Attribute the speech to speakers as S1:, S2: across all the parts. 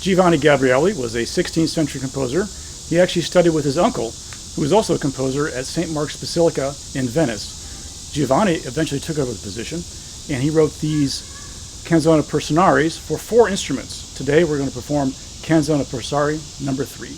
S1: Giovanni Gabrieli was a 16th century composer. He actually studied with his uncle, who was also a composer at St. Mark's Basilica in Venice. Giovanni eventually took over the position, and he wrote these canzone personaries for 4 instruments. Today we're going to perform Canzone Persari number 3.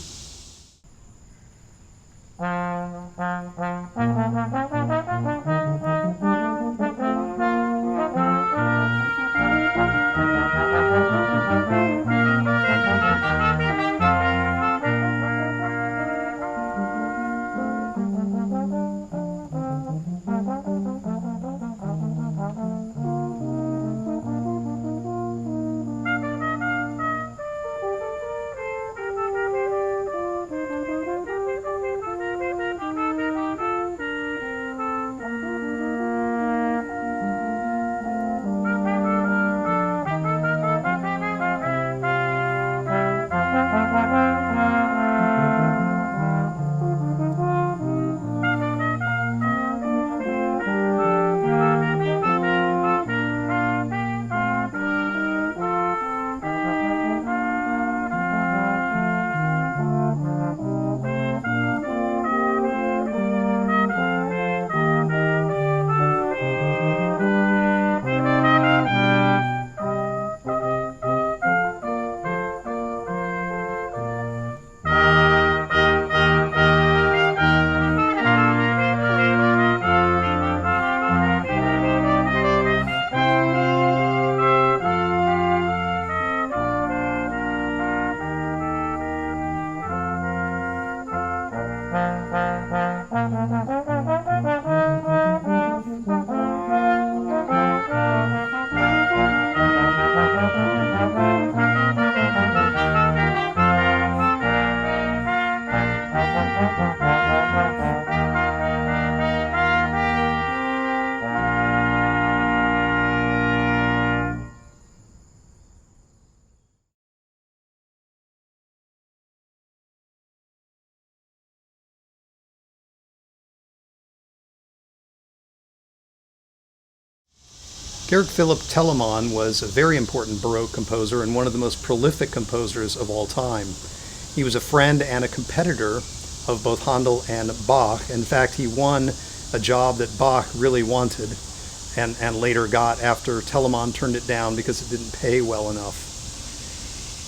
S2: Georg Philipp Telemann was a very important Baroque composer and one of the most prolific composers of all time. He was a friend and a competitor of both Handel and Bach. In fact, he won a job that Bach really wanted and later got after Telemann turned it down because it didn't pay well enough.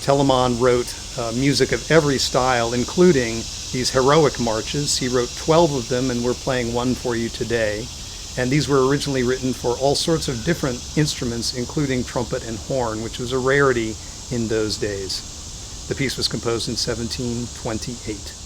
S2: Telemann wrote music of every style, including these heroic marches. He wrote 12 of them, and we're playing one for you today. And these were originally written for all sorts of different instruments, including trumpet and horn, which was a rarity in those days. The piece was composed in 1728.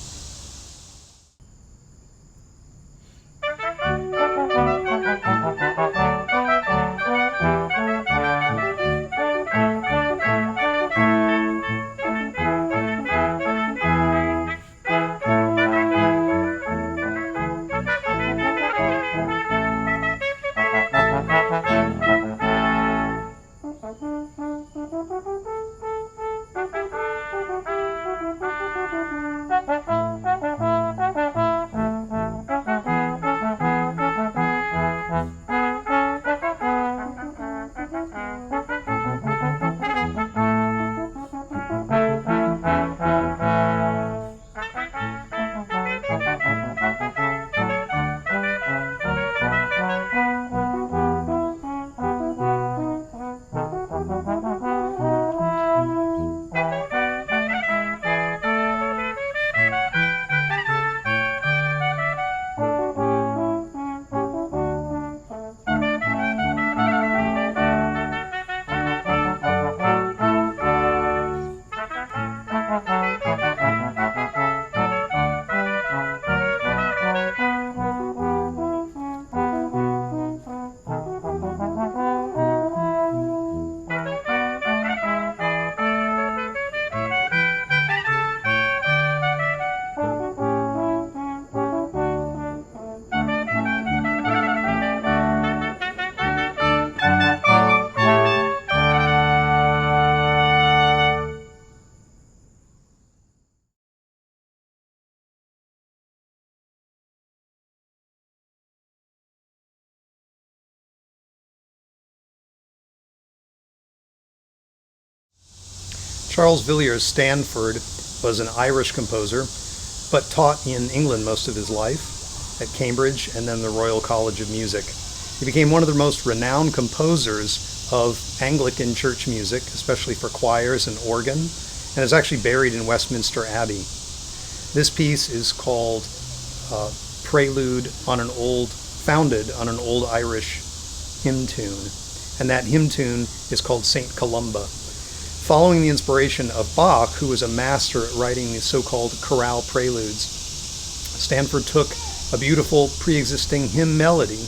S2: Charles Villiers Stanford was an Irish composer, but taught in England most of his life, at Cambridge and then the Royal College of Music. He became one of the most renowned composers of Anglican church music, especially for choirs and organ, and is actually buried in Westminster Abbey. This piece is called Prelude founded on an old Irish hymn tune, and that hymn tune is called St. Columba. Following the inspiration of Bach, who was a master at writing these so-called chorale preludes, Stanford took a beautiful pre-existing hymn melody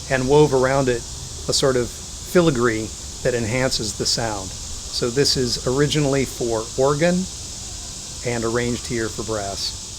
S2: and wove around it a sort of filigree that enhances the sound. So this is originally for organ and arranged here for brass.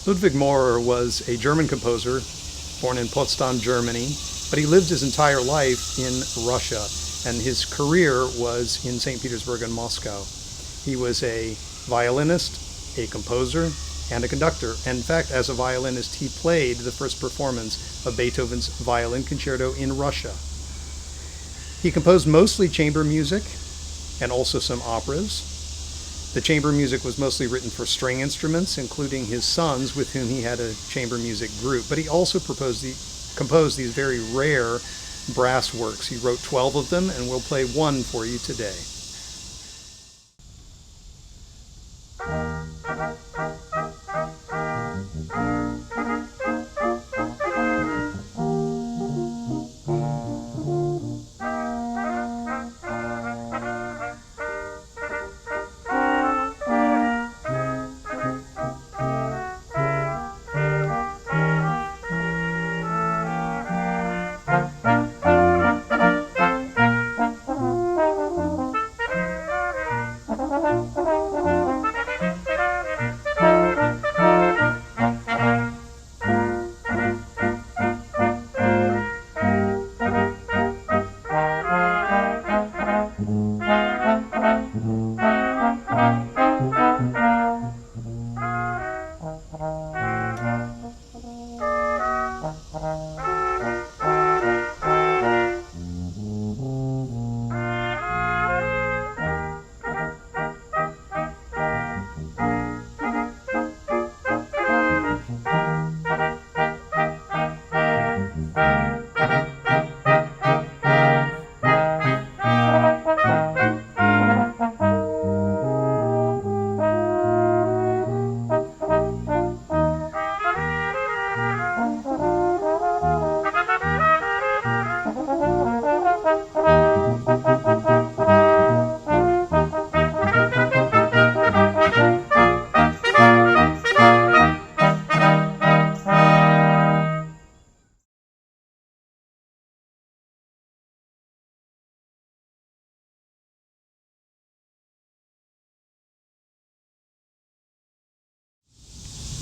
S2: Ludwig Maurer was a German composer born in Potsdam, Germany, but he lived his entire life in Russia, and his career was in St. Petersburg and Moscow. He was a violinist, a composer, and a conductor. In fact, as a violinist, he played the first performance of Beethoven's Violin Concerto in Russia. He composed mostly chamber music and also some operas. The chamber music was mostly written for string instruments, including his sons, with whom he had a chamber music group. But he also composed these very rare brass works. He wrote 12 of them, and we'll play one for you today.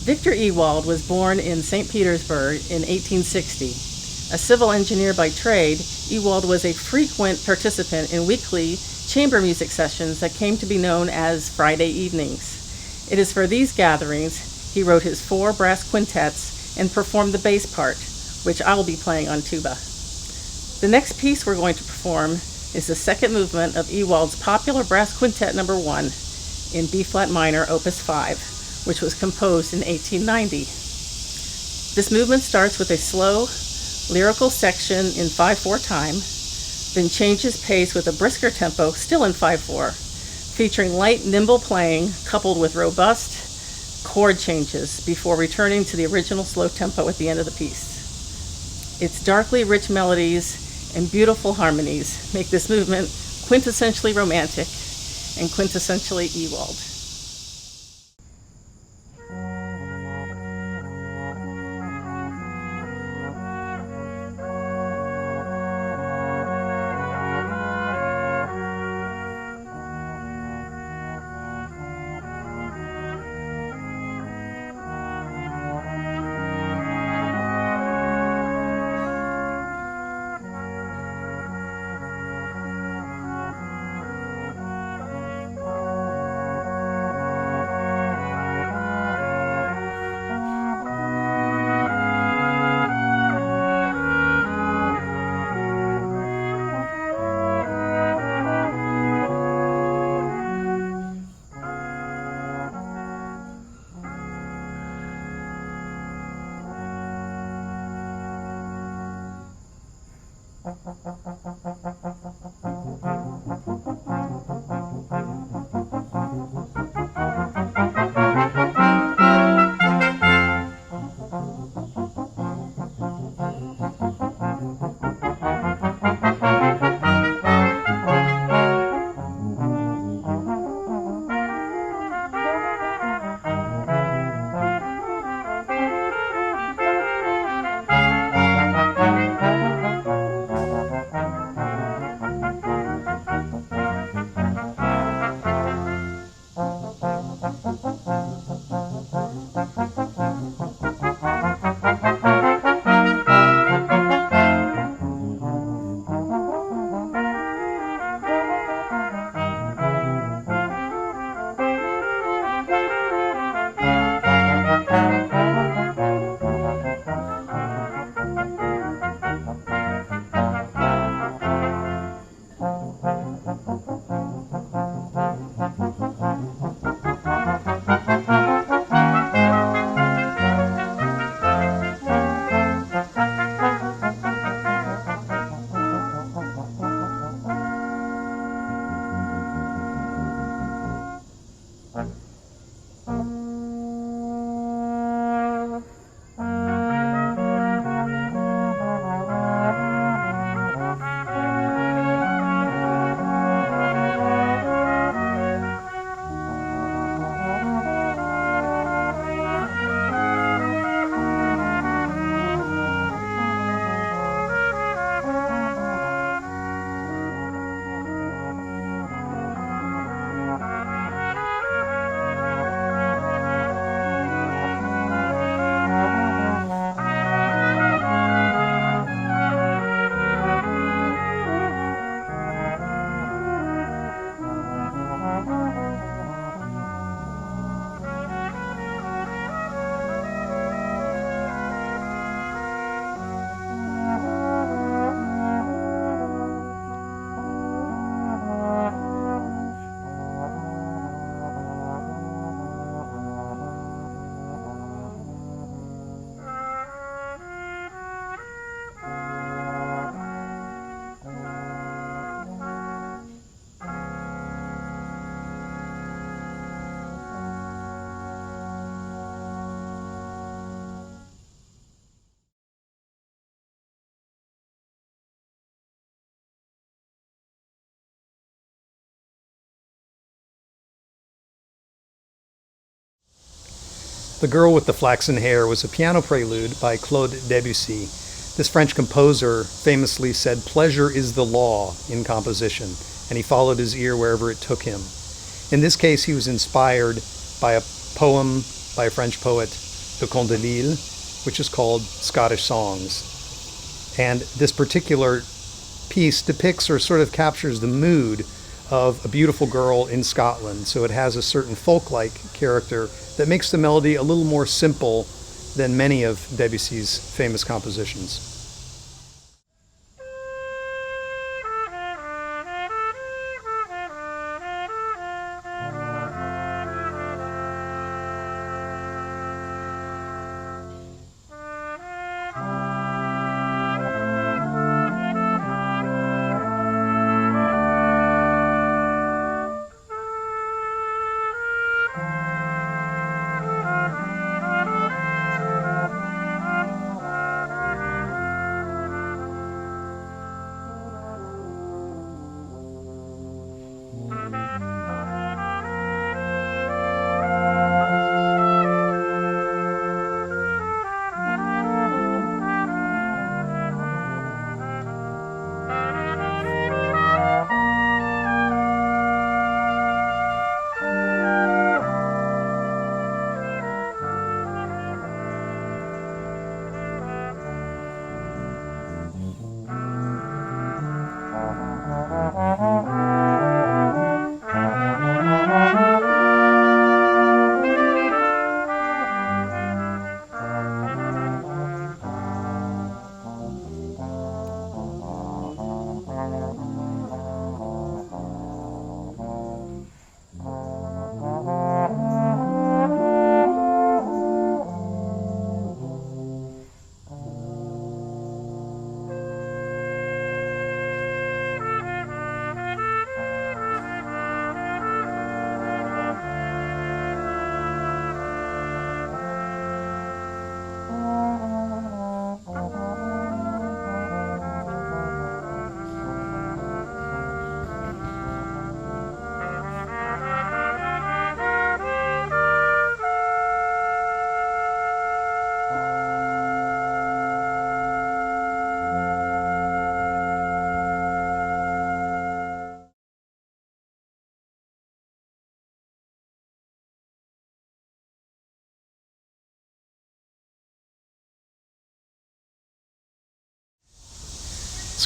S3: Victor Ewald was born in St. Petersburg in 1860. A civil engineer by trade, Ewald was a frequent participant in weekly chamber music sessions that came to be known as Friday evenings. It is for these gatherings he wrote his 4 brass quintets and performed the bass part, which I will be playing on tuba. The next piece we're going to perform is the second movement of Ewald's popular brass quintet number 1 in B-flat minor, opus 5, which was composed in 1890. This movement starts with a slow, lyrical section in 5/4 time, then changes pace with a brisker tempo, still in 5/4, featuring light, nimble playing coupled with robust chord changes before returning to the original slow tempo at the end of the piece. Its darkly rich melodies and beautiful harmonies make this movement quintessentially romantic and quintessentially Ewald.
S2: The Girl with the Flaxen Hair was a piano prelude by Claude Debussy. This French composer famously said, "Pleasure is the law" in composition, and he followed his ear wherever it took him. In this case, he was inspired by a poem by a French poet, Le Conte de Lille, which is called Scottish Songs. And this particular piece depicts or sort of captures the mood of a beautiful girl in Scotland. So it has a certain folk-like character that makes the melody a little more simple than many of Debussy's famous compositions.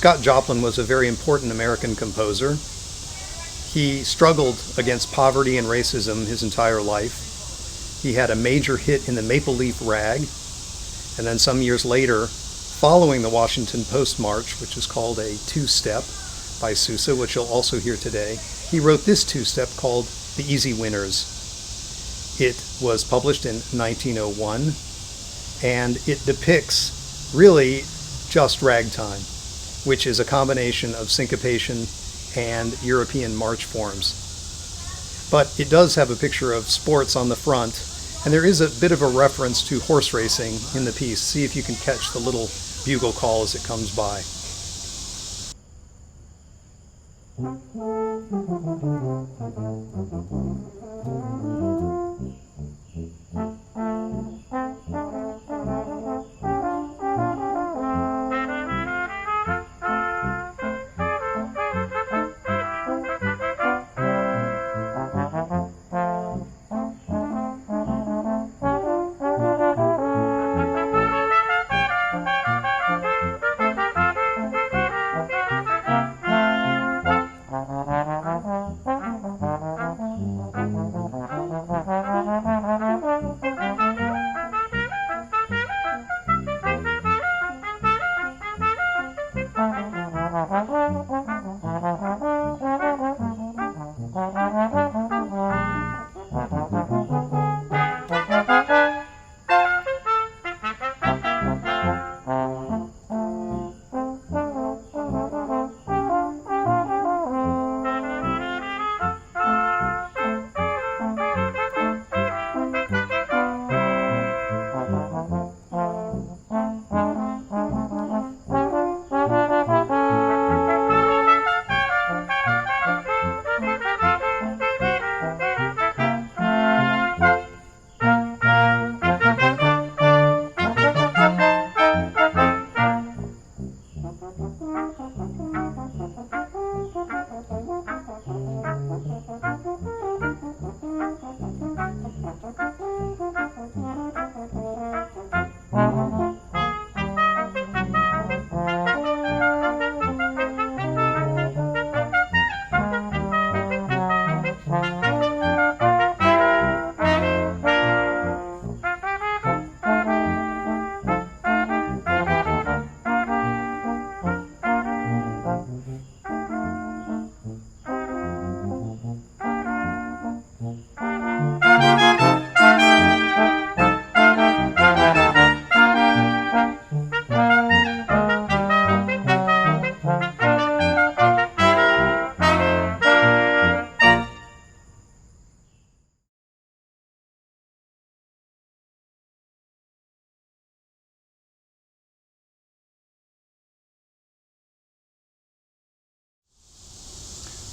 S2: Scott Joplin was a very important American composer. He struggled against poverty and racism his entire life. He had a major hit in the Maple Leaf Rag, and then some years later, following the Washington Post March, which is called a two-step by Sousa, which you'll also hear today, he wrote this two-step called The Easy Winners. It was published in 1901, and it depicts really just ragtime, which is a combination of syncopation and European march forms. But it does have a picture of sports on the front, and there is a bit of a reference to horse racing in the piece. See if you can catch the little bugle call as it comes by.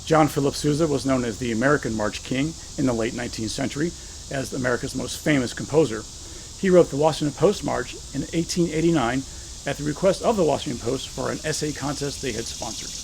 S1: John Philip Sousa was known as the American March King in the late 19th century as America's most famous composer. He wrote the Washington Post March in 1889 at the request of the Washington Post for an essay contest they had sponsored.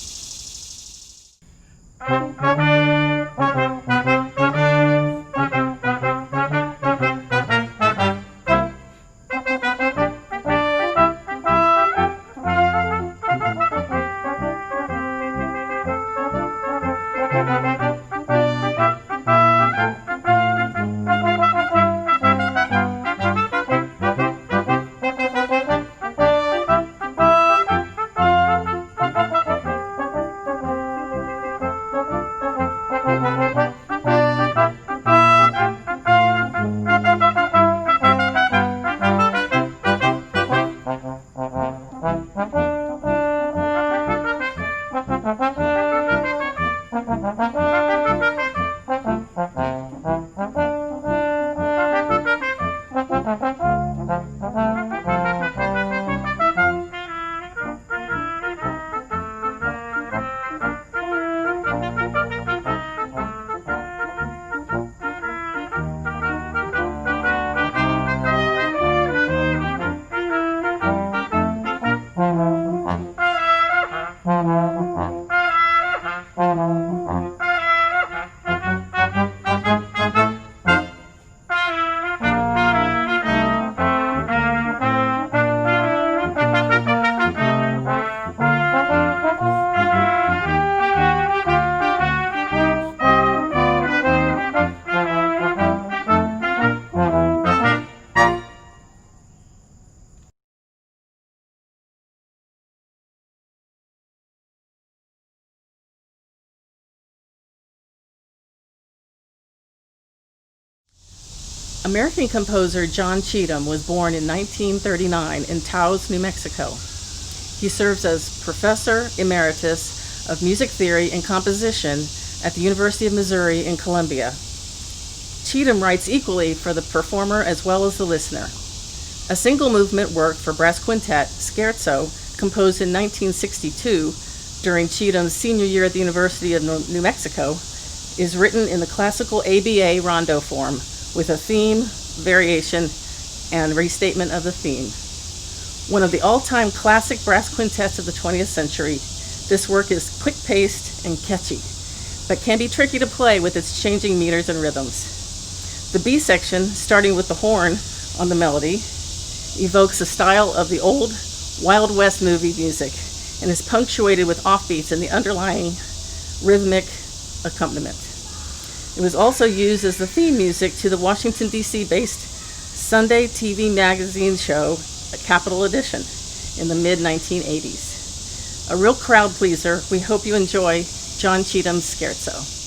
S3: American composer John Cheatham was born in 1939 in Taos, New Mexico. He serves as Professor Emeritus of Music Theory and Composition at the University of Missouri in Columbia. Cheatham writes equally for the performer as well as the listener. A single movement work for brass quintet, Scherzo, composed in 1962 during Cheatham's senior year at the University of New Mexico, is written in the classical ABA rondo form, with a theme, variation, and restatement of the theme. One of the all-time classic brass quintets of the 20th century, this work is quick-paced and catchy, but can be tricky to play with its changing meters and rhythms. The B section, starting with the horn on the melody, evokes a style of the old Wild West movie music and is punctuated with offbeats in the underlying rhythmic accompaniment. It was also used as the theme music to the Washington, D.C.-based Sunday TV magazine show, Capital Edition, in the mid-1980s. A real crowd pleaser, we hope you enjoy John Cheatham's Scherzo.